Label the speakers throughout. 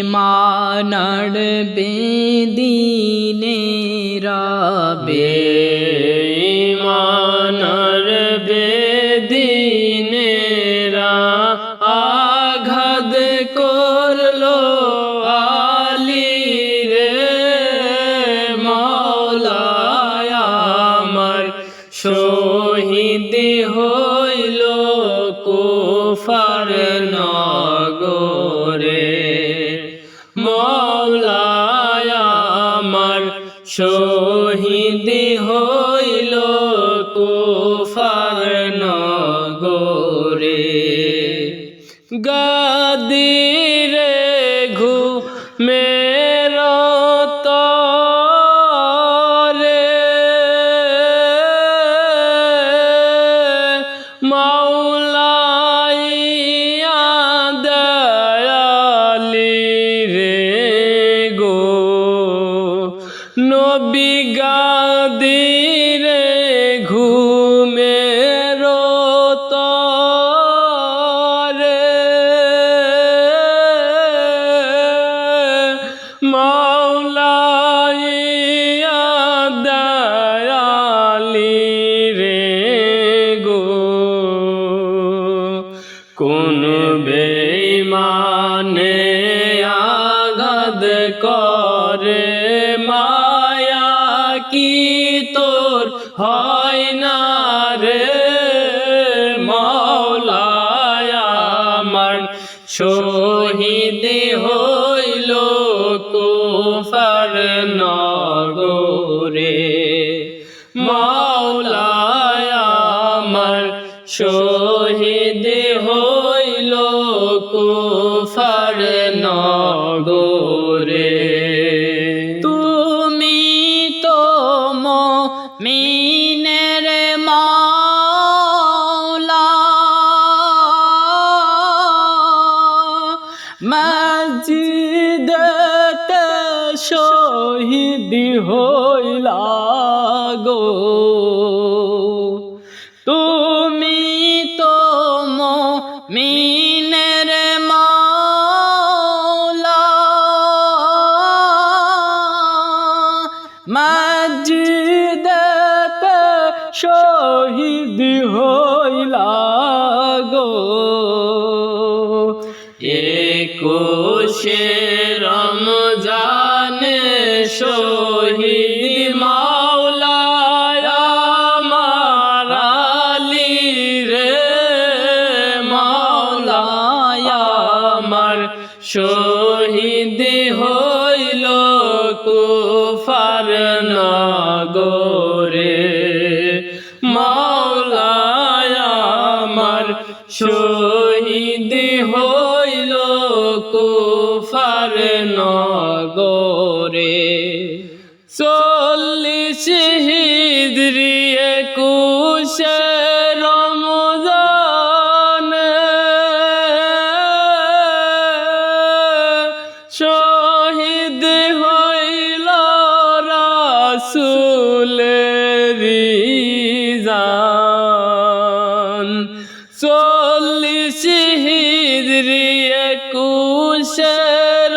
Speaker 1: বেঈমানার বেদিনেরা
Speaker 2: বেঈমানার বেদিনেরা আঘাত করলো আলীরে মাওলায় আমার শহীদ হইল কুফার নগরে মাওলায় আমার শহীদ হইল কুফার নগরে গাদিরে ঘুমের তরে মাওলাইয়া দয়ালি রে গো নবী গাদিরে ঘুমের তরে মাওলাইয়া দয়ালি রে গো কোন বেঈমানে আঘাত করে মায়া কি তোর হয় না রে মাওলায় আমার শহীদ হইল কুফার নগরে মাওলায় আমার শহীদ হইল কুফার নগরে
Speaker 1: তুমি তো মুমিনের মাওলা মসজিদেতে শহীদ হইলা গো তুমি তো মুমিনের মাওলা মসজিদেতে শহীদ হইলা গো
Speaker 2: একুশে রমজানে শহীদ মাওলায় আমার আলী রে মাওলায় আমার শহীদ হইল কুফার নগরে মাওলায় আমার শহীদ হইল কুফার নগরে 40 হিজরি 21 রমজানে শহীদ হইল রাসূলেরি জান 40 হিজরি 21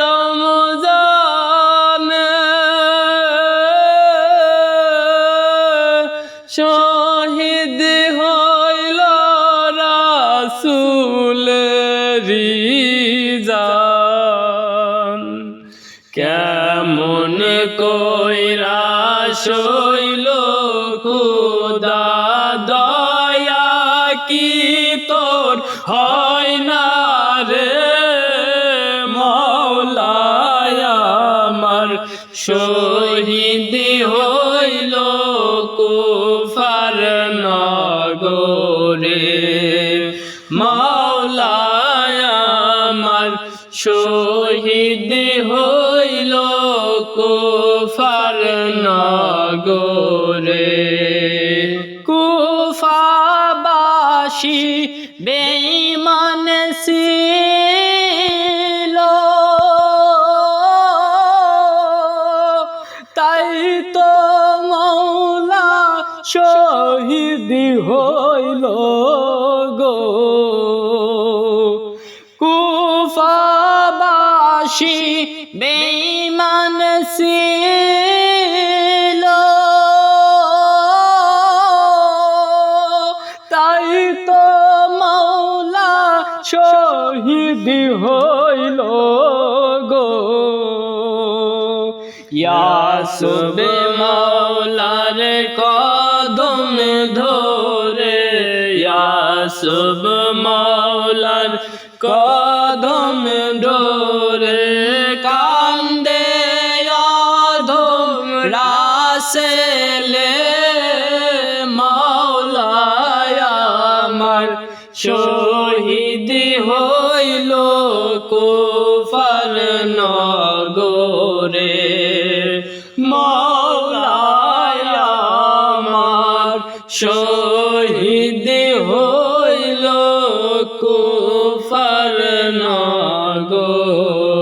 Speaker 2: রমজানে শহীদ হইল রাসূলেরি জান কেমন কইরা সইল খোদা দয়া কি তোর হয় না রে মাওলায় আমার শহীদ হইল কুফার নগরে মাওলায় আমার শহীদ হইল কুফার নগরে
Speaker 1: কুফাবাসী বেঈমান ছিল তাই তো মওলা শহীদ হইল গো কুফা কুফারবাসী বেঈমান ছিল, তাই তো মাওলা শহীদ হইল গো।
Speaker 2: ইয়াসুব মাওলার কদম ধরে, ইয়াসুব মাওলার কদম ধরে কান্দে অধম রাসেলে মাওলায় আমার শহীদ হইল কুফার নগরে। মাওলায় আমার শহীদ হইল কুফার নগরে।